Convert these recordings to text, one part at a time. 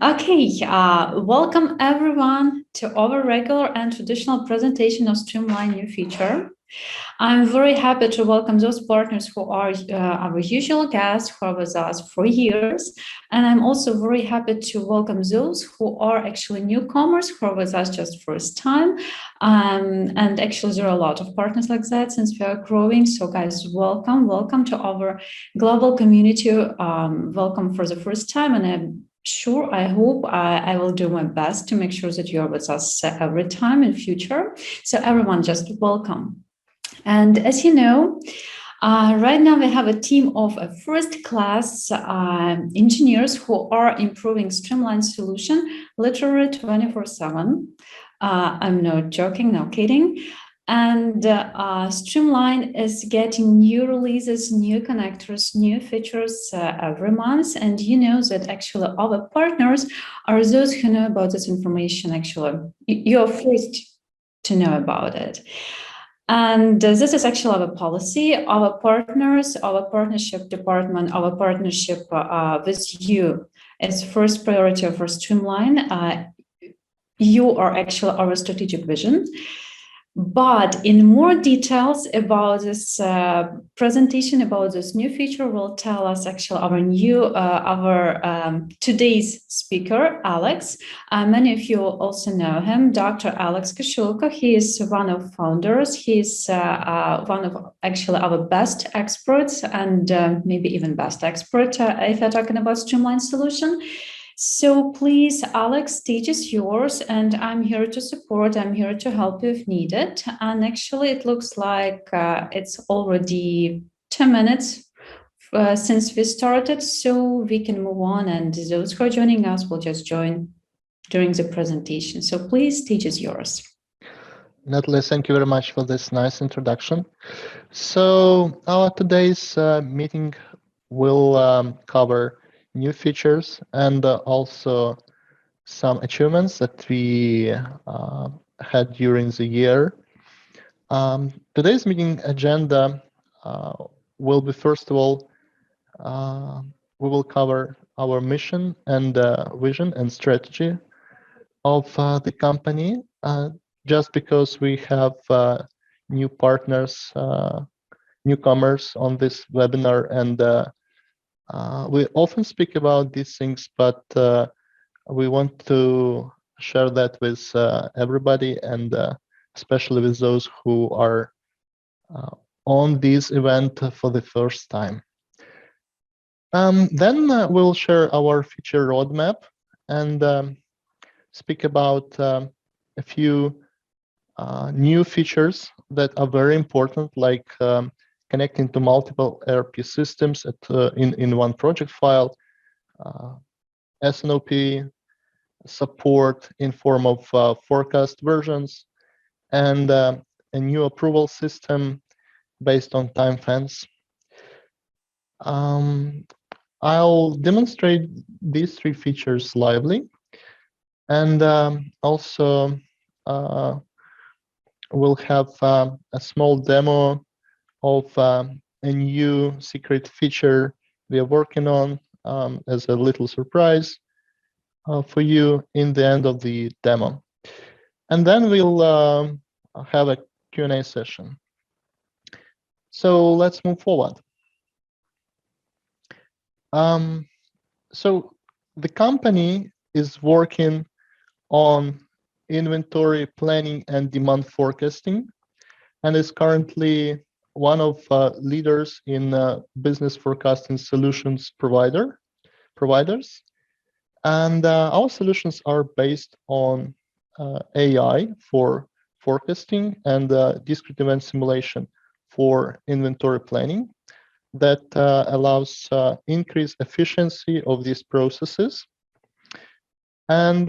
Okay, welcome everyone to our regular and traditional presentation of Streamline New Feature. I'm very happy to welcome those partners who are our usual guests who are with us for years. And I'm also very happy to welcome those who are actually newcomers who are with us just first time. And actually there are a lot of partners like that since we are growing. So guys, welcome to our global community. Welcome for the first time. And I'm sure, I hope I will do my best to make sure that you are with us every time in future. So everyone, just welcome. And as you know, right now we have a team of first-class engineers who are improving Streamline solution literally 24/7. I'm not joking, no kidding. And Streamline is getting new releases, new connectors, new features every month. And you know that actually our partners are those who know about this information. Actually, you're first to know about it. And this is actually our policy. Our partners, our partnership department, our partnership with you is first priority for Streamline. You are actually our strategic vision. But in more details about this presentation, about this new feature, will tell us actually our today's speaker, Alex. Many of you also know him, Dr. Alex Koshulko. He is one of founders. He's one of actually our best experts and maybe even best expert if you're talking about Streamline solution. So please, Alex, stage is yours, and I'm here to support. I'm here to help you if needed. And actually, it looks like it's already 10 minutes since we started, so we can move on. And those who are joining us will just join during the presentation. So please, stage is yours. Natalie, thank you very much for this nice introduction. So our today's meeting will cover new features and also some achievements that we had during the year. Today's meeting agenda will be, first of all, we will cover our mission and vision and strategy of the company. Just because we have new partners, newcomers on this webinar, and we often speak about these things, but we want to share that with everybody, and especially with those who are on this event for the first time. Then we'll share our feature roadmap and speak about a few new features that are very important, like connecting to multiple ERP systems in one project file, SNOP support in form of forecast versions, and a new approval system based on time fence. I'll demonstrate these three features lively, and also we'll have a small demo of a new secret feature we are working on as a little surprise for you in the end of the demo. And then we'll have a Q&A session. So let's move forward. So the company is working on inventory planning and demand forecasting, and is currently one of leaders in business forecasting solutions providers. And our solutions are based on AI for forecasting and discrete event simulation for inventory planning that allows increased efficiency of these processes. And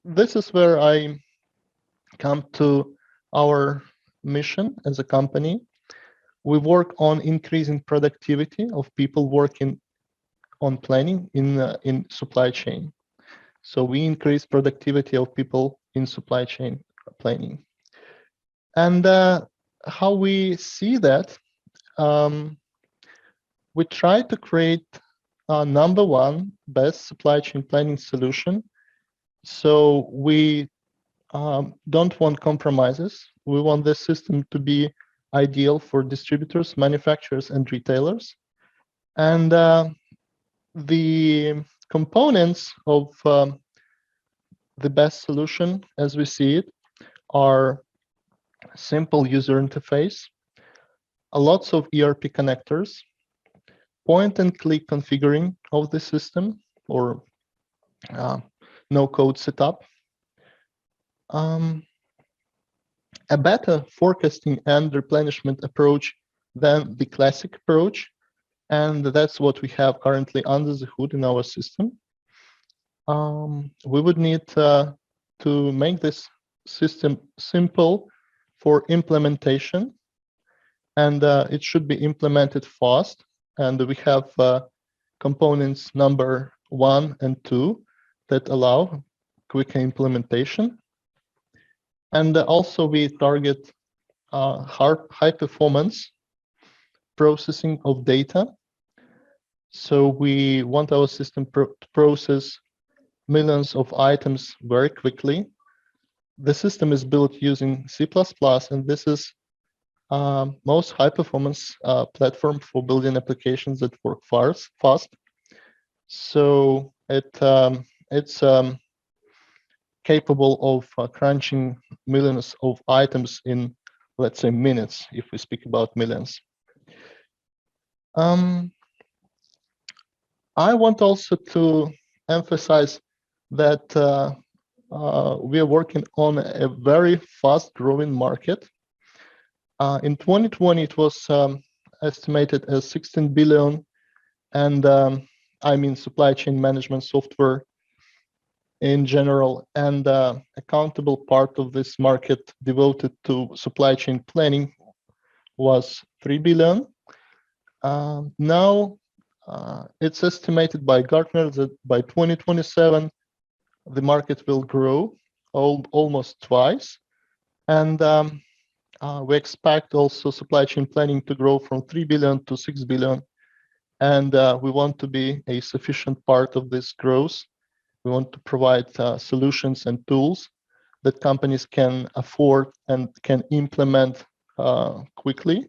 this is where I come to our mission as a company. We work on increasing productivity of people working on planning in supply chain. So we increase productivity of people in supply chain planning. And how we see that, we try to create number one best supply chain planning solution. So we don't want compromises. We want this system to be ideal for distributors, manufacturers, and retailers. And the components of the best solution, as we see it, are simple user interface, lots of ERP connectors, point-and-click configuring of the system, or no-code setup, a better forecasting and replenishment approach than the classic approach, and that's what we have currently under the hood in our system. We would need to make this system simple for implementation, and it should be implemented fast. And we have components number 1 and 2 that allow quick implementation. And also we target high performance processing of data. So we want our system to process millions of items very quickly. The system is built using C++, and this is most high-performance platform for building applications that work fast. So it's capable of crunching millions of items in, let's say, minutes, if we speak about millions. I want also to emphasize that we are working on a very fast-growing market. In 2020, it was estimated as 16 billion, and I mean supply chain management software in general, and accountable part of this market devoted to supply chain planning was 3 billion. Now, it's estimated by Gartner that by 2027, the market will grow almost twice. And we expect also supply chain planning to grow from 3 billion to 6 billion. And we want to be a sufficient part of this growth. We want to provide solutions and tools that companies can afford and can implement quickly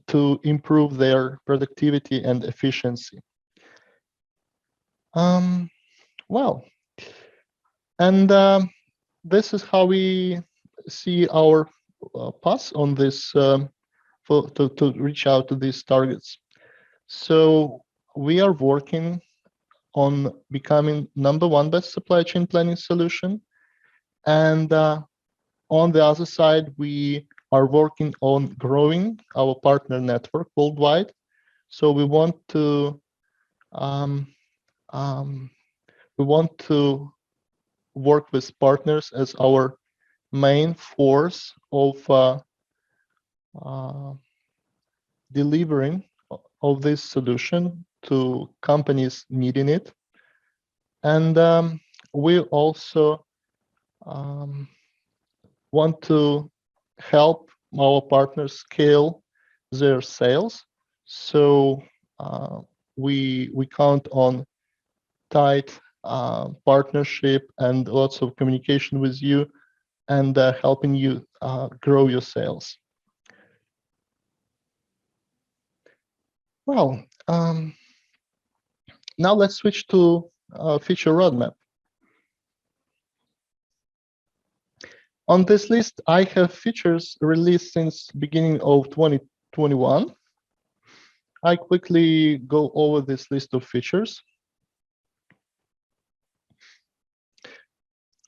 to improve their productivity and efficiency. Well, and this is how we see our path on this to reach out to these targets. So we are working on becoming number one best supply chain planning solution. And on the other side, we are working on growing our partner network worldwide. So we want to work with partners as our main force of delivering of this solution to companies needing it. And we also want to help our partners scale their sales. So we count on tight partnership and lots of communication with you, and helping you grow your sales. Well, now let's switch to feature roadmap. On this list, I have features released since beginning of 2021. I quickly go over this list of features.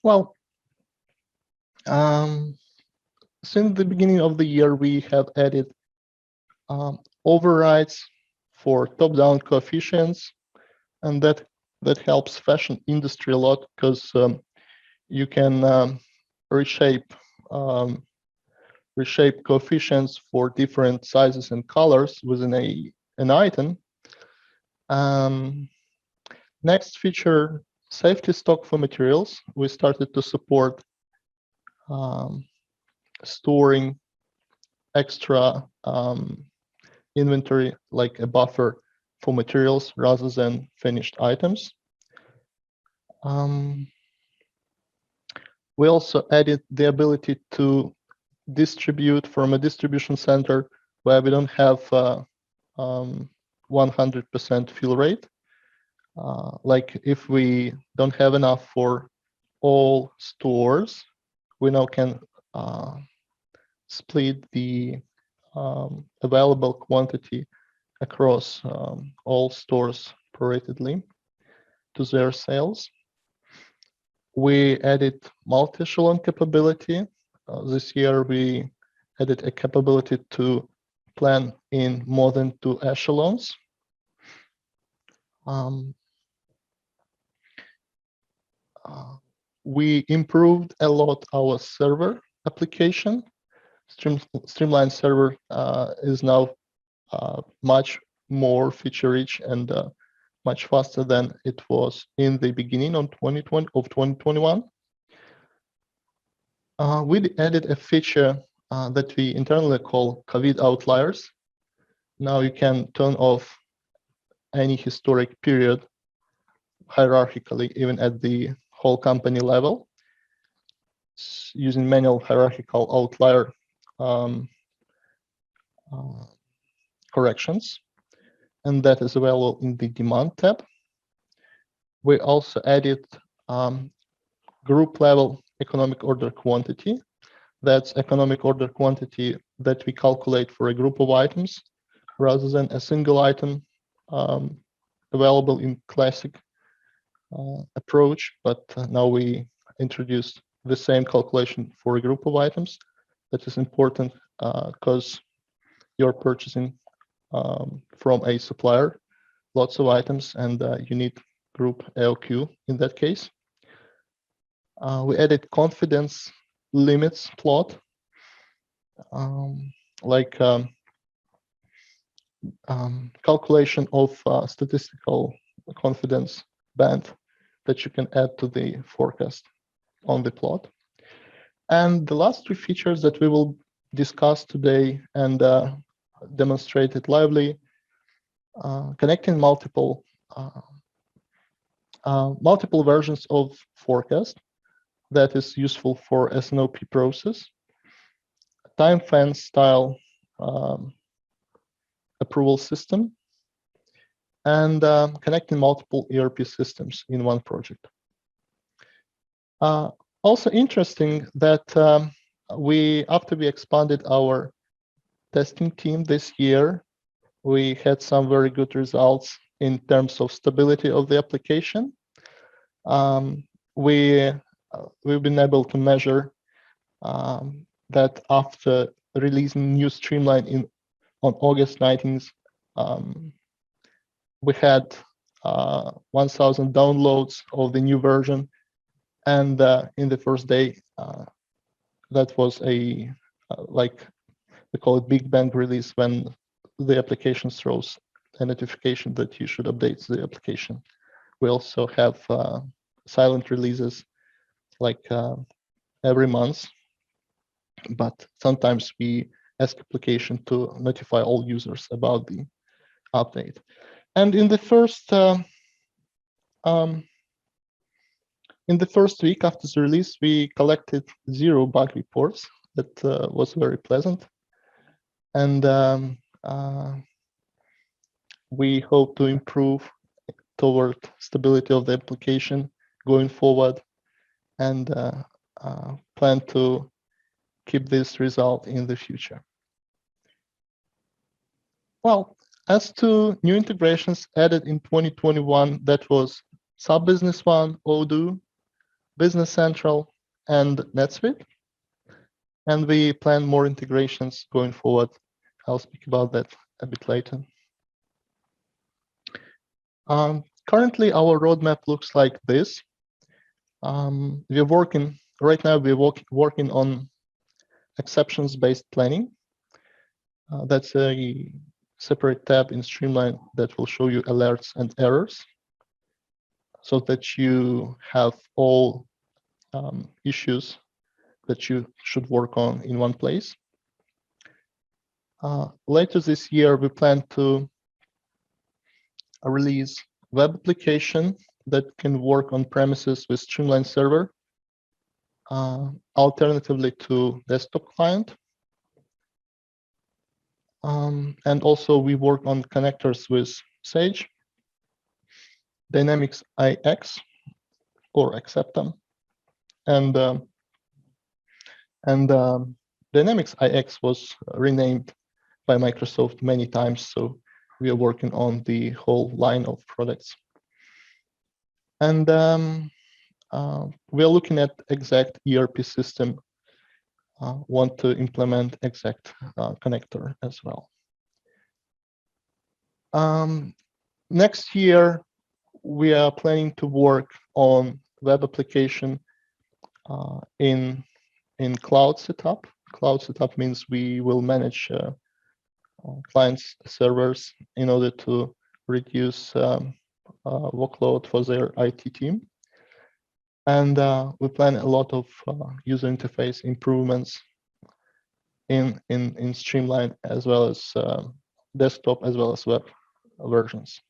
Well, since the beginning of the year, we have added overrides for top-down coefficients, and that helps fashion industry a lot, because you can reshape coefficients for different sizes and colors within an item. Next feature, safety stock for materials. We started to support storing extra inventory, like a buffer for materials rather than finished items. We also added the ability to distribute from a distribution center where we don't have 100% fill rate. Like if we don't have enough for all stores, we now can split the available quantity across all stores proratedly to their sales. We added multi-echelon capability. This year we added a capability to plan in more than 2 echelons. We improved a lot our server application. Streamline server is now much more feature-rich and much faster than it was in the beginning of 2021. We added a feature that we internally call COVID outliers. Now you can turn off any historic period hierarchically, even at the whole company level, using manual hierarchical outlier corrections, and that is available in the demand tab. We also added group level economic order quantity. That's economic order quantity that we calculate for a group of items rather than a single item available in classic approach, but now we introduced the same calculation for a group of items. That is important because you're purchasing from a supplier lots of items, and you need group AOQ in that case. We added confidence limits plot, like calculation of statistical confidence band that you can add to the forecast on the plot. And the last 2 features that we will discuss today and demonstrate it lively, connecting multiple versions of forecast that is useful for S&OP process, time fence style approval system, and connecting multiple ERP systems in one project. Also interesting that after we expanded our testing team this year, we had some very good results in terms of stability of the application. We've been able to measure that after releasing new Streamline on August 19th, we had 1,000 downloads of the new version, and in the first day, that was a like we call it big bang release, when the application throws a notification that you should update the application. We also have silent releases like every month, but sometimes we ask application to notify all users about the update. And in the first week after the release, we collected 0 bug reports. That was very pleasant, and we hope to improve toward stability of the application going forward, and plan to keep this result in the future. Well, as to new integrations added in 2021, that was Sub Business One, Odoo, Business Central, and NetSuite. And we plan more integrations going forward. I'll speak about that a bit later. Currently, our roadmap looks like this. We're working right now. We're working on exceptions-based planning. That's a separate tab in Streamline that will show you alerts and errors, so that you have all issues that you should work on in one place. Later this year, we plan to release web application that can work on premises with Streamline server, alternatively to desktop client. And also we work on connectors with Sage, Dynamics IX or Acceptum, and Dynamics IX was renamed by Microsoft many times, so we are working on the whole line of products. And we are looking at exact ERP system, want to implement exact connector as well. Next year, we are planning to work on web application in cloud setup. Cloud setup means we will manage clients' servers in order to reduce workload for their IT team. And we plan a lot of user interface improvements in Streamline, as well as desktop, as well as web versions.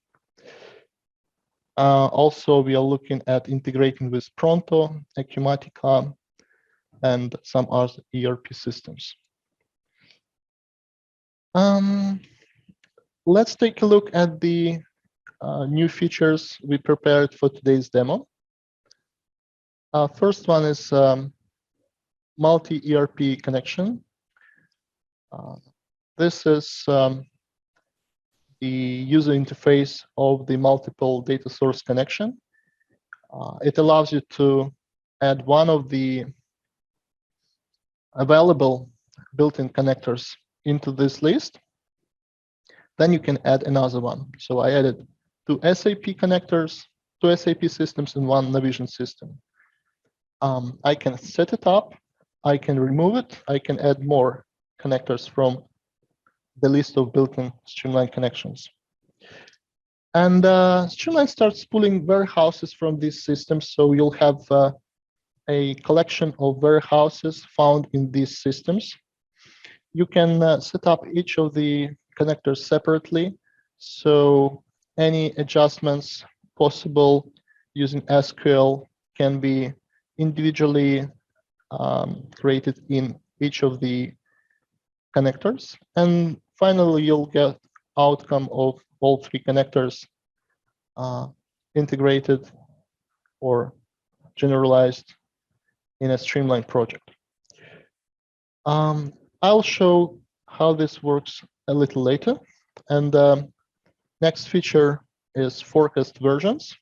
Also, we are looking at integrating with Pronto, Acumatica, and some other ERP systems. Let's take a look at the new features we prepared for today's demo. First one is multi-ERP connection. This is the user interface of the multiple data source connection. It allows you to add one of the available built-in connectors into this list. Then you can add another one. So I added 2 SAP connectors, 2 SAP systems, and 1 Navision system. I can set it up, I can remove it, I can add more connectors from the list of built-in Streamline connections. And Streamline starts pulling warehouses from these systems, so you'll have a collection of warehouses found in these systems. You can set up each of the connectors separately, so any adjustments possible using SQL can be individually created in each of the connectors. And finally, you'll get outcome of all 3 connectors integrated or generalized in a Streamline project. I'll show how this works a little later. And next feature is forecast versions.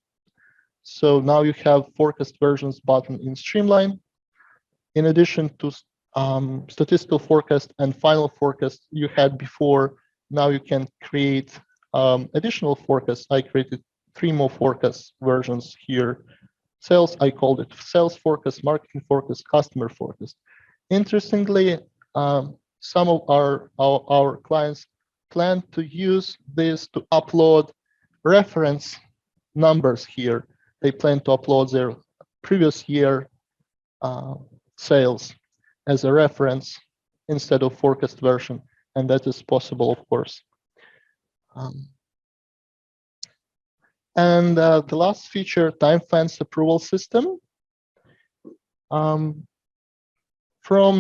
So now you have forecast versions button in Streamline. In addition to statistical forecast and final forecast you had before, now you can create additional forecasts. I created 3 more forecast versions here. Sales, I called it sales forecast, marketing forecast, customer forecast. Interestingly, some of our clients plan to use this to upload reference numbers here. They plan to upload their previous year sales as a reference instead of forecast version, and that is possible, of course. And the last feature, time fence approval system. From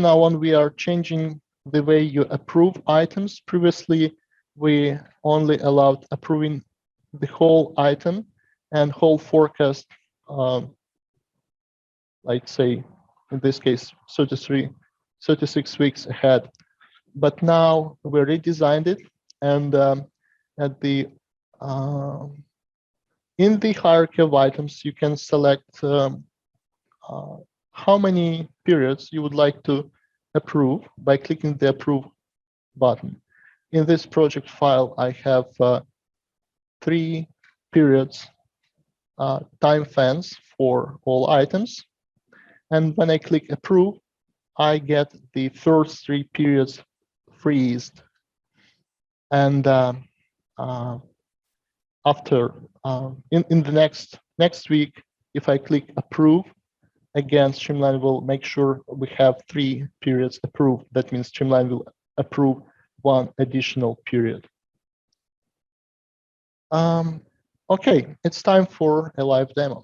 now on, we are changing the way you approve items. Previously, we only allowed approving the whole item and whole forecast, like say, in this case, 36 weeks ahead. But now we redesigned it, and at the in the hierarchy of items, you can select how many periods you would like to approve by clicking the approve button. In this project file, I have 3 periods time fence for all items. And when I click approve, I get the first 3 periods freezed. And after in the next week, if I click approve, again, Streamline will make sure we have 3 periods approved. That means Streamline will approve 1 additional period. Okay, it's time for a live demo.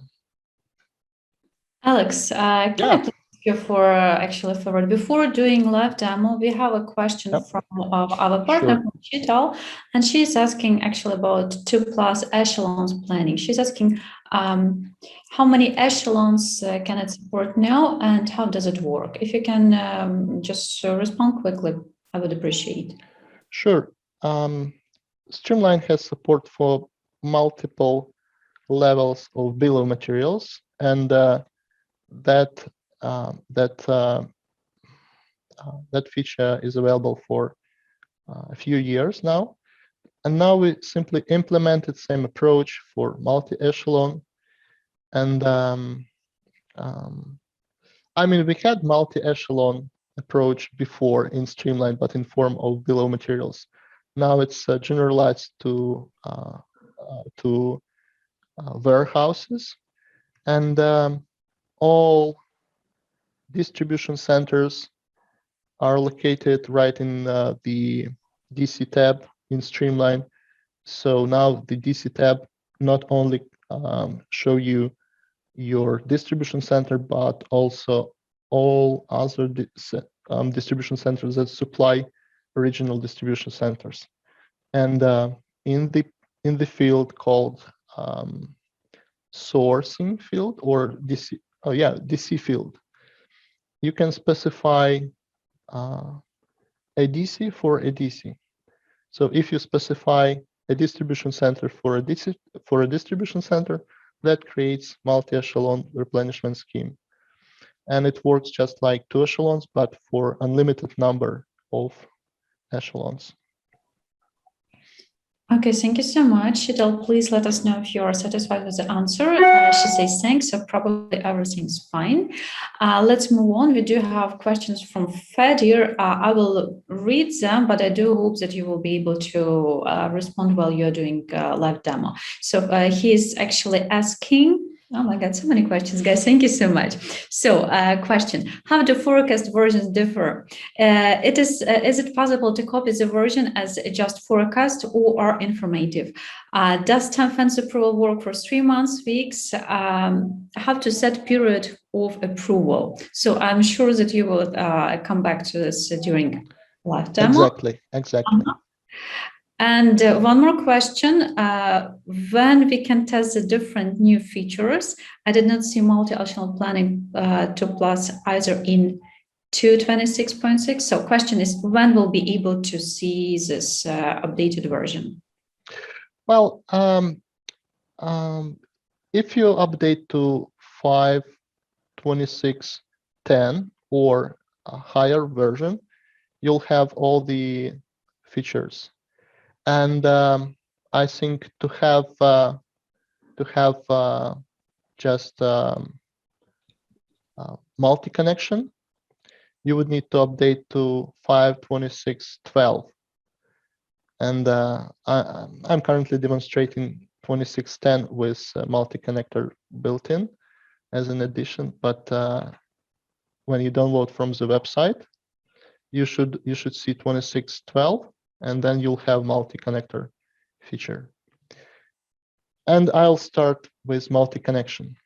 Alex, can I please ask you for actually forward before doing live demo? We have a question from our partner, Chital, and she's asking actually about 2+ echelons planning. She's asking how many echelons can it support now, and how does it work? If you can just respond quickly, I would appreciate. Sure. Streamline has support for multiple levels of bill of materials, and that feature is available for a few years now. And now we simply implemented same approach for multi-echelon. And I mean, we had multi-echelon approach before in Streamline, but in form of bill of materials. Now it's generalized to warehouses, and all distribution centers are located right in the DC tab in Streamline. So now the DC tab not only show you your distribution center, but also all other distribution centers that supply original distribution centers. And in the field called sourcing field, or DC, DC field, you can specify a DC for a DC. So if you specify a distribution center for a DC for a distribution center, that creates multi-echelon replenishment scheme. And it works just like 2 echelons, but for unlimited number of echelons. Okay, thank you so much. Shital, please let us know if you are satisfied with the answer. She says thanks, so probably everything's fine. Let's move on. We do have questions from Fedir. I will read them, but I do hope that you will be able to respond while you're doing live demo. So he's actually asking, oh my God, so many questions, guys. Thank you so much. So question, how do forecast versions differ? Is it possible to copy the version as just forecast or informative? Does time fence approval work for 3 months, weeks? How to set period of approval? So I'm sure that you will come back to this during live demo. Exactly. And one more question, when we can test the different new features? I did not see multi-echelon planning 2+ either in 2.26.6. So question is, when we'll be able to see this updated version? Well, if you update to 5.26.10 or a higher version, you'll have all the features. And I think to have just multi-connection, you would need to update to 5.26.12. And I'm currently demonstrating 26.10 with multi-connector built in as an addition. But when you download from the website, you should see 26.12. And then you'll have multi-connector feature. And I'll start with multi-connection.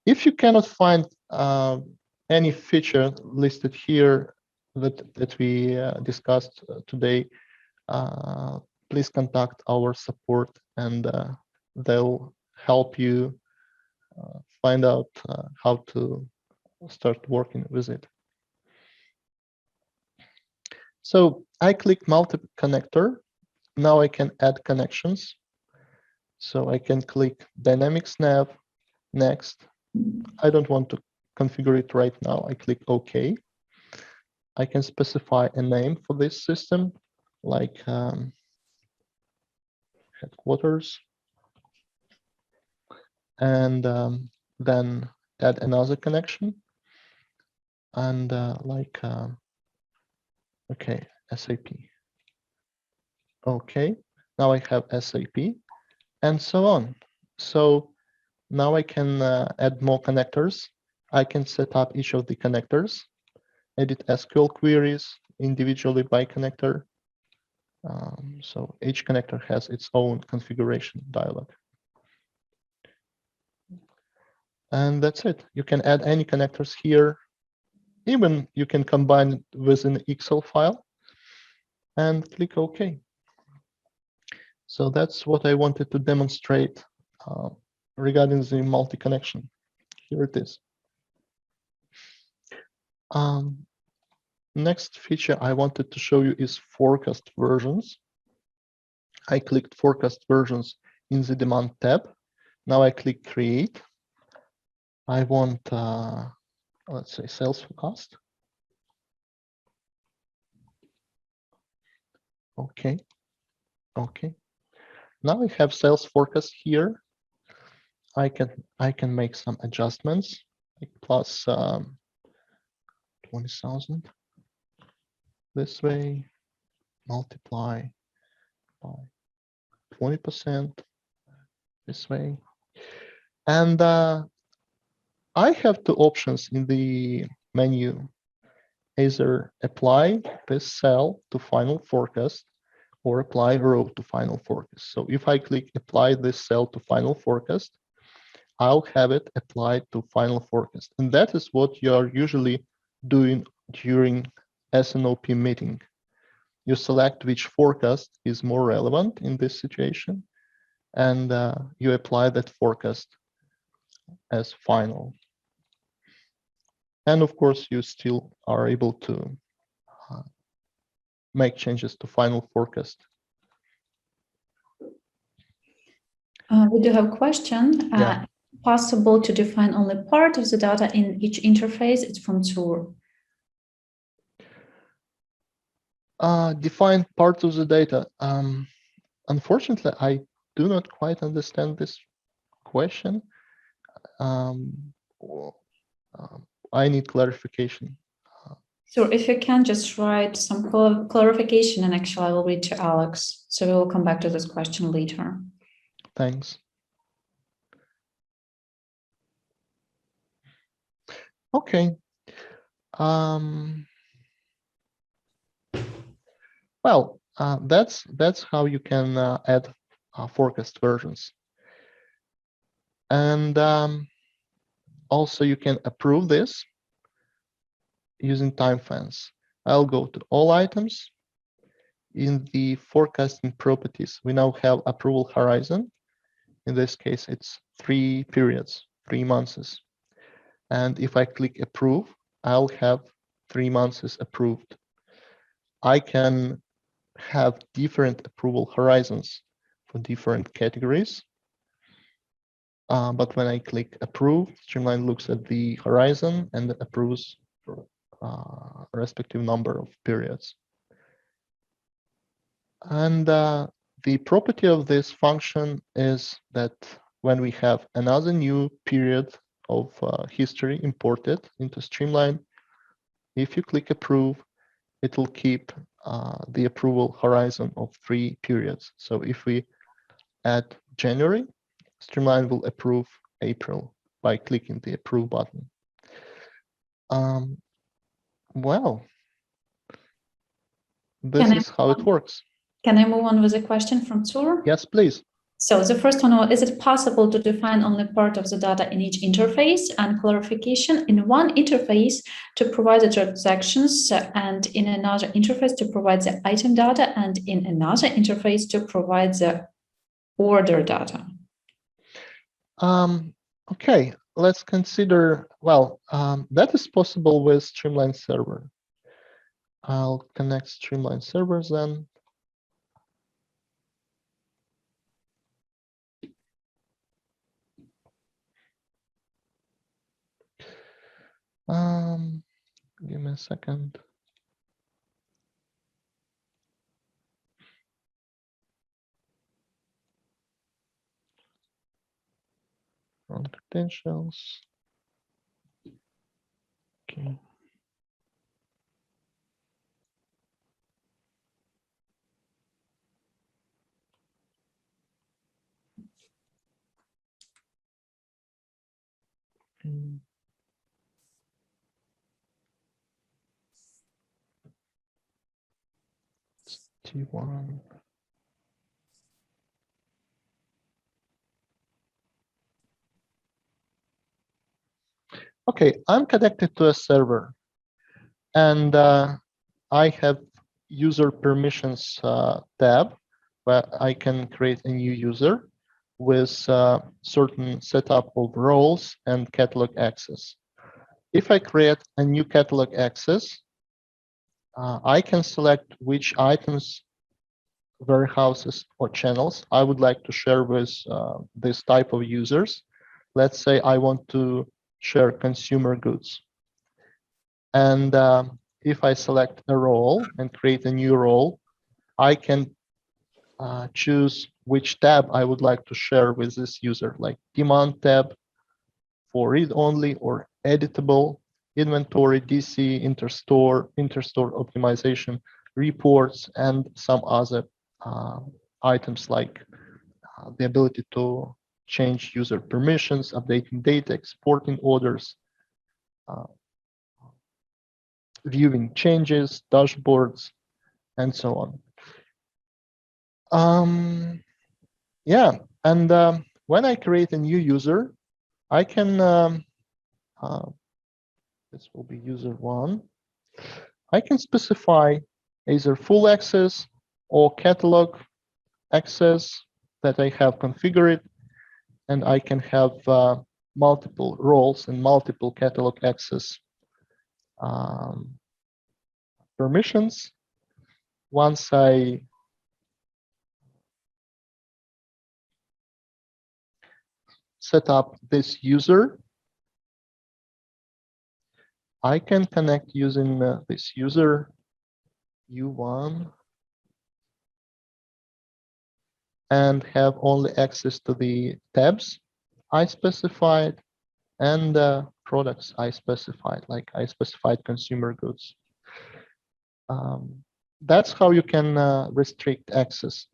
If you cannot find any feature listed here that we discussed today, please contact our support, and they'll help you find out how to start working with it. So I click multi-connector. Now I can add connections. So I can click Dynamics Nav, next. I don't want to configure it right now. I click OK. I can specify a name for this system, like headquarters. And then add another connection. And okay, SAP. Okay, now I have SAP, and so on. So now I can add more connectors. I can set up each of the connectors, edit SQL queries individually by connector, So each connector has its own configuration dialog. And that's it. You can add any connectors here. Even you can combine it with an Excel file and click OK. So that's what I wanted to demonstrate regarding the multi-connection. Here it is. Next feature I wanted to show you is forecast versions. I clicked forecast versions in the demand tab. Now I click create. I want, let's say, sales forecast. Okay. Okay. Now I have sales forecast here. I can make some adjustments, like plus 20,000 this way, multiply by 20% this way. And I have two options in the menu, either apply this cell to final forecast or apply row to final forecast. So if I click apply this cell to final forecast, I'll have it applied to final forecast. And that is what you are usually doing during SNOP meeting. You select which forecast is more relevant in this situation, and you apply that forecast as final. And of course, you still are able to make changes to final forecast. We do have a question. Yeah. Possible to define only part of the data in each interface? It's from Tour. Define part of the data. Unfortunately, I do not quite understand this question. I need clarification. So if you can just write some clarification, and actually I will read to Alex. So we will come back to this question later. Thanks. Okay. Well, that's how you can add forecast versions. And also you can approve this using time fence. I'll go to all items. In the forecasting properties, we now have approval horizon. In this case, it's 3 periods, 3 months. And if I click approve, I'll have 3 months approved. I can have different approval horizons for different categories. But when I click approve, Streamline looks at the horizon and approves for a respective number of periods. And the property of this function is that when we have another new period of history imported into Streamline, if you click approve, it will keep the approval horizon of 3 periods. So if we add January, Streamline will approve April by clicking the approve button. Well, this is how it works. Can I move on with a question from Tour? Yes, please. So the first one, is it possible to define only part of the data in each interface, and clarification in one interface to provide the transactions and in another interface to provide the item data and in another interface to provide the order data? Okay, let's consider, well, that is possible with Streamline Server. I'll connect Streamline servers then. Give me a second. Run credentials. Okay. T1. Okay, I'm connected to a server, and I have user permissions tab where I can create a new user with certain setup of roles and catalog access. If I create a new catalog access, I can select which items, warehouses, or channels I would like to share with this type of users. Let's say I want to share consumer goods. And if I select a role and create a new role, I can choose which tab I would like to share with this user, like demand tab for read-only or editable, inventory, DC, interstore optimization, reports, and some other items like the ability to change user permissions, updating data, exporting orders, viewing changes, dashboards, and so on. Yeah, and when I create a new user, I can, this will be user one, I can specify either full access or catalog access that I have configured, and I can have multiple roles and multiple catalog access permissions. Once I set up this user, I can connect using this user U1 and have only access to the tabs I specified and products I specified, like I specified consumer goods. That's how you can restrict access.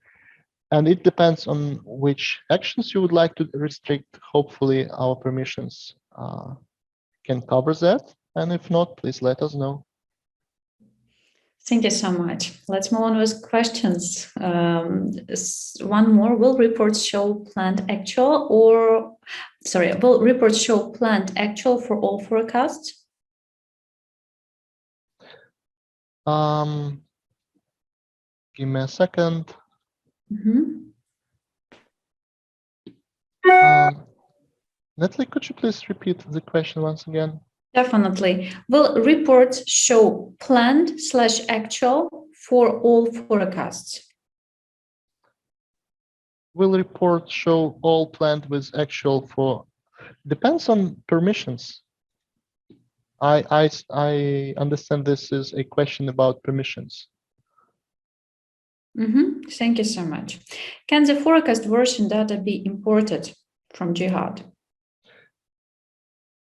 And it depends on which actions you would like to restrict. Hopefully our permissions can cover that. And if not, please let us know. Thank you so much. Let's move on with questions. One more. Will reports show planned actual will reports show planned actual for all forecasts? Give me a second. Natalie, could you please repeat the question once again? Definitely. Will reports show planned/actual for all forecasts? Will reports show all planned with actual for? Depends on permissions. I understand this is a question about permissions. Thank you so much. Can the forecast version data be imported from Jihad?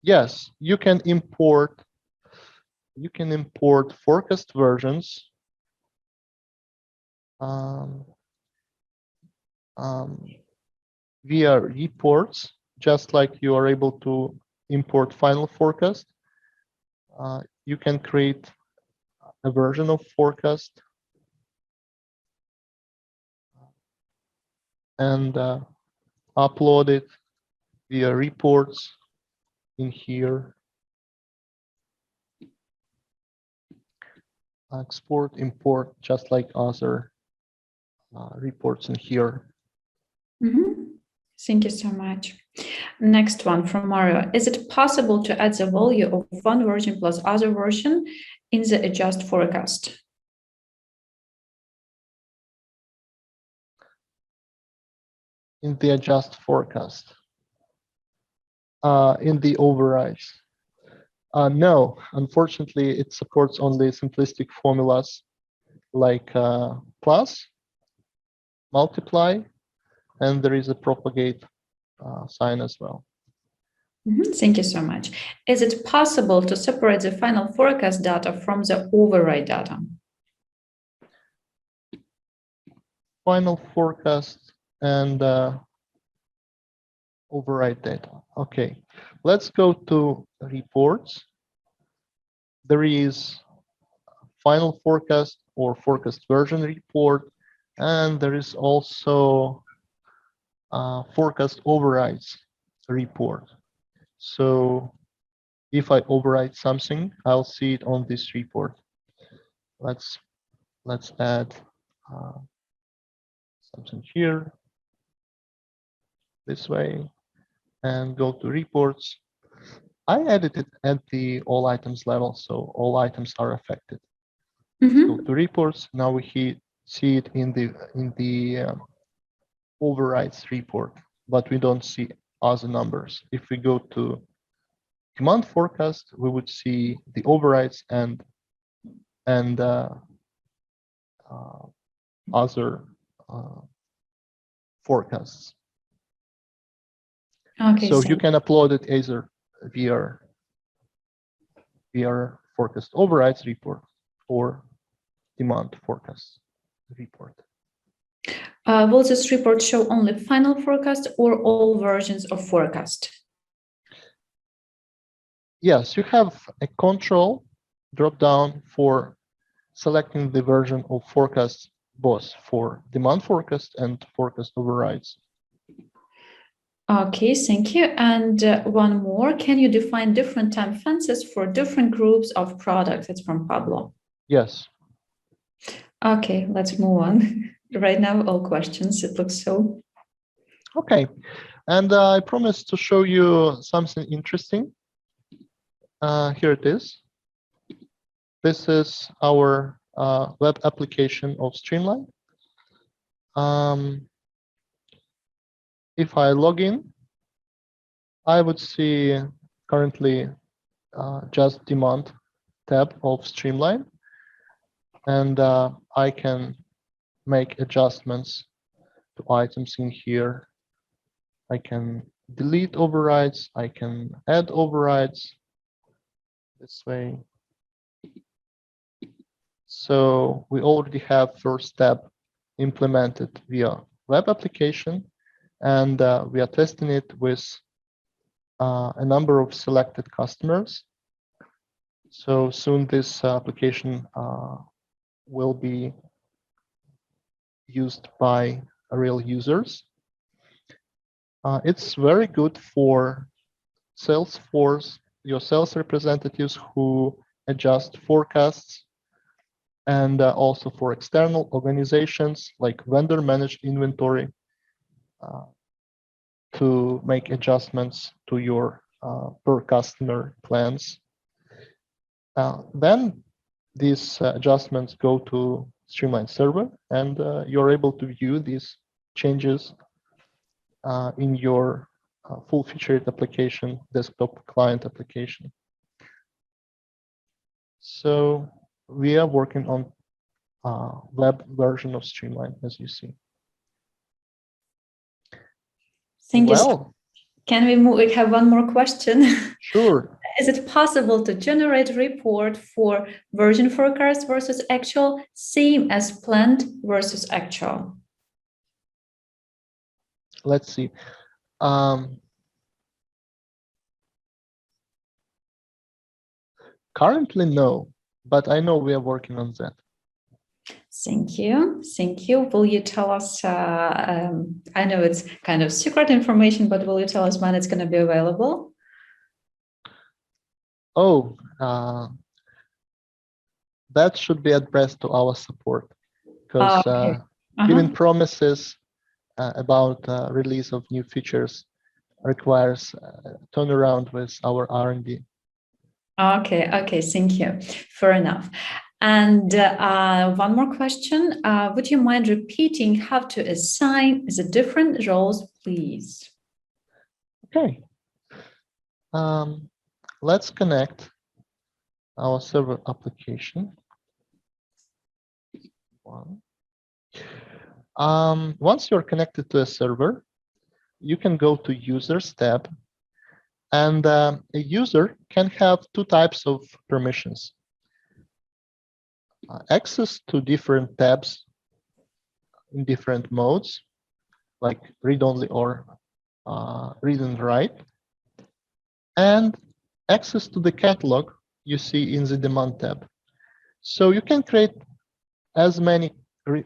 Yes, you can import forecast versions via reports, just like you are able to import final forecast. You can create a version of forecast and upload it via reports in here. Export, import, just like other reports in here. Thank you so much. Next one from Mario. Is it possible to add the value of one version plus other version in the adjust forecast? In the adjust forecast. In the overrides. No, unfortunately, it supports only simplistic formulas like plus, multiply, and there is a propagate sign as well. Thank you so much. Is it possible to separate the final forecast data from the override data? Final forecast and override data. Okay, let's go to reports. There is final forecast, or forecast version report, and there is also forecast overrides report. So if I override something, I'll see it on this report. Let's add something here this way and go to reports. I added it at the all items level, so all items are affected. Go to reports. Now we see it in the overrides report, but we don't see other numbers. If we go to demand forecast, we would see the overrides and other forecasts. Okay. So you can upload it either via forecast overrides report or demand forecast report. Will this report show only final forecast or all versions of forecast? Yes, you have a control drop-down for selecting the version of forecast both for demand forecast and forecast overrides. Okay, thank you. And one more, can you define different time fences for different groups of products? It's from Pablo. Yes. Okay, let's move on. Right now, all questions, it looks so. Okay, and I promised to show you something interesting. Here it is. This is our web application of Streamline. If I log in, I would see currently just demand tab of Streamline, and I can make adjustments to items in here. I can delete overrides, I can add overrides this way. So we already have first step implemented via web application, and we are testing it with a number of selected customers. So soon this application will be used by real users. It's very good for Salesforce, your sales representatives who adjust forecasts, and also for external organizations like vendor managed inventory to make adjustments to your per customer plans. Then these adjustments go to Streamline server, and you're able to view these changes in your full-featured application, desktop client application. So we are working on web version of Streamline, as you see. Thank you. Can we move? We have one more question. Sure. Is it possible to generate a report for version forecast versus actual, same as planned versus actual? Let's see. Currently, no, but I know we are working on that. Thank you. Thank you. Will you tell us, I know it's kind of secret information, but will you tell us when it's going to be available? Oh, that should be addressed to our support, because giving promises about release of new features requires turnaround with our R&D. Okay, okay, thank you. Fair enough. And one more question. Would you mind repeating how to assign the different roles, please? Okay. Let's connect our server application. Once you're connected to a server, you can go to Users tab, and a user can have two types of permissions. Access to different tabs in different modes, like read-only or read and write, and access to the catalog you see in the demand tab. So you can create as many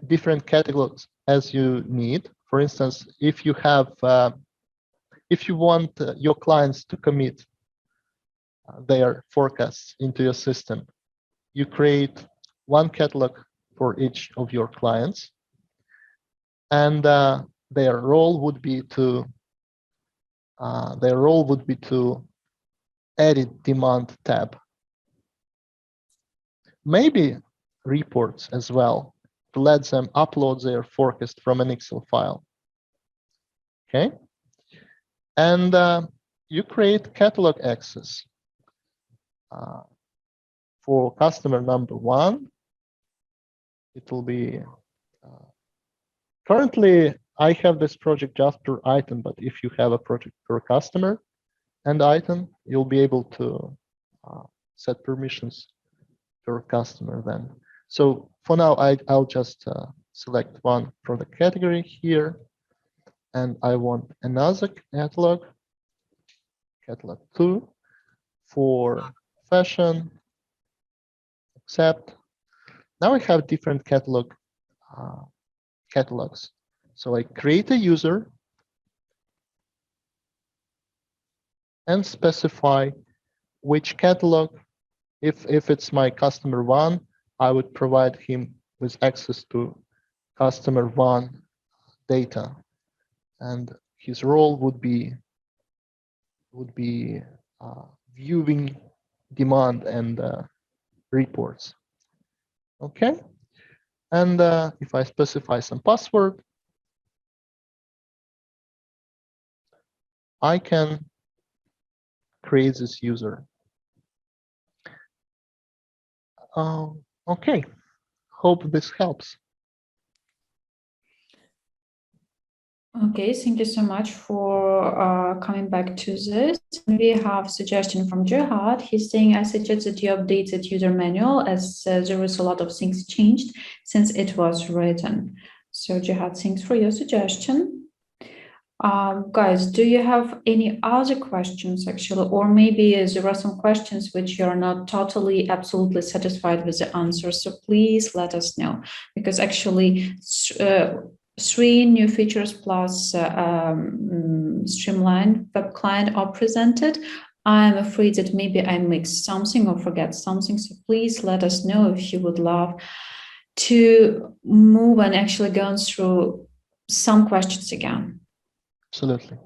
different catalogs as you need. For instance, if you have, if you want your clients to commit their forecasts into your system, you create one catalog for each of your clients, and their role would be to edit demand tab. Maybe reports as well, to let them upload their forecast from an Excel file. Okay, and you create catalog access for customer number 1. It will be currently I have this project just per item, but if you have a project per customer and item, you'll be able to set permissions per customer then. So for now, I'll just select one product category here, and I want another catalog 2 for fashion, accept. Now I have different catalogs. So I create a user and specify which catalog. If it's my customer 1, I would provide him with access to customer 1 data, and his role would be viewing demand and reports. Okay, and if I specify some password, I can create this user. Okay, hope this helps. Okay, thank you so much for coming back to this. We have a suggestion from Jihad. He's saying, I suggest that you update the user manual, as there is a lot of things changed since it was written. So Jihad, thanks for your suggestion. Guys, do you have any other questions actually, or maybe there are some questions which you're not totally, absolutely satisfied with the answer? So please let us know, because actually 3 new features plus Streamline web client are presented. I'm afraid that maybe I mixed something or forget something. So please let us know if you would love to move and actually go through some questions again. Absolutely.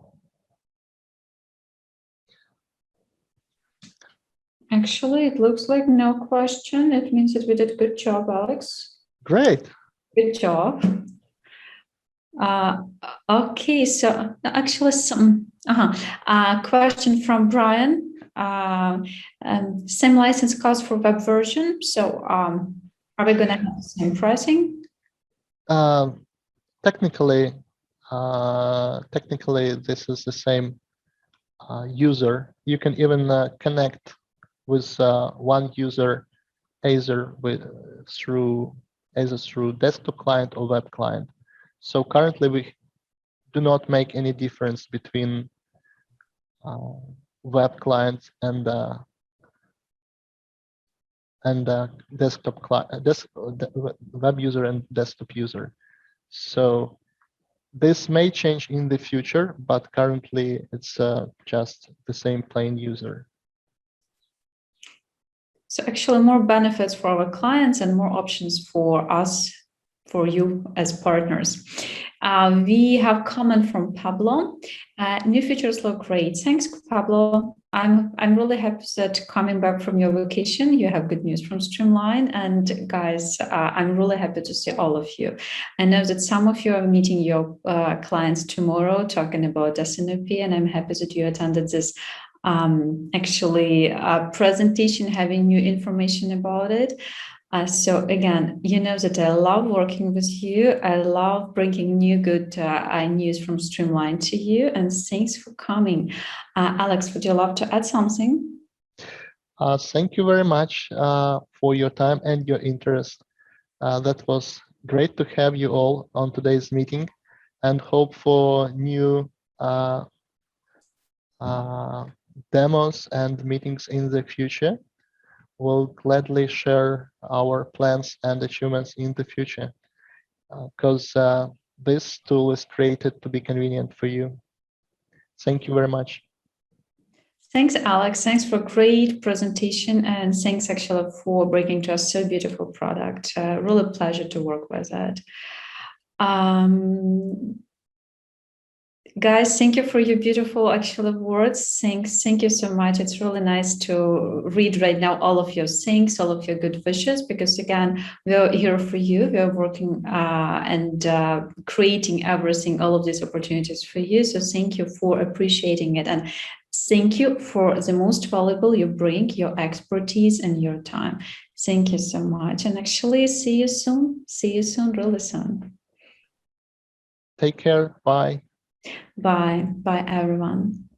Actually, it looks like no question. It means that we did a good job, Alex. Great. Good job. Okay, so actually some question from Brian. Same license cost for web version. So are we going to have the same pricing? Technically, this is the same user. You can even connect with one user either through desktop client or web client. So currently we do not make any difference between web client and desktop client, web user and desktop user. So this may change in the future, but currently it's just the same plain user. So actually more benefits for our clients and more options for us, for you as partners. We have comment from Pablo. New features look great. Thanks, Pablo. I'm really happy that coming back from your vacation, you have good news from Streamline. And guys, I'm really happy to see all of you. I know that some of you are meeting your clients tomorrow, talking about SNOP, and I'm happy that you attended this presentation, having new information about it. So again, you know that I love working with you. I love bringing new good news from Streamline to you. And thanks for coming. Alex, would you love to add something? Thank you very much for your time and your interest. That was great to have you all on today's meeting, and hope for new demos and meetings in the future. will gladly share our plans and achievements in the future, because this tool is created to be convenient for you. Thank you very much. Thanks, Alex. Thanks for great presentation, and thanks actually for bringing to us so beautiful product. Really a pleasure to work with it. Guys, thank you for your beautiful actual words. Thank you so much. It's really nice to read right now all of your things, all of your good wishes, because again, we're here for you. We are working and creating everything, all of these opportunities for you. So thank you for appreciating it. And thank you for the most valuable you bring, your expertise and your time. Thank you so much. And actually, see you soon. See you soon, really soon. Take care. Bye. Bye. Bye, everyone.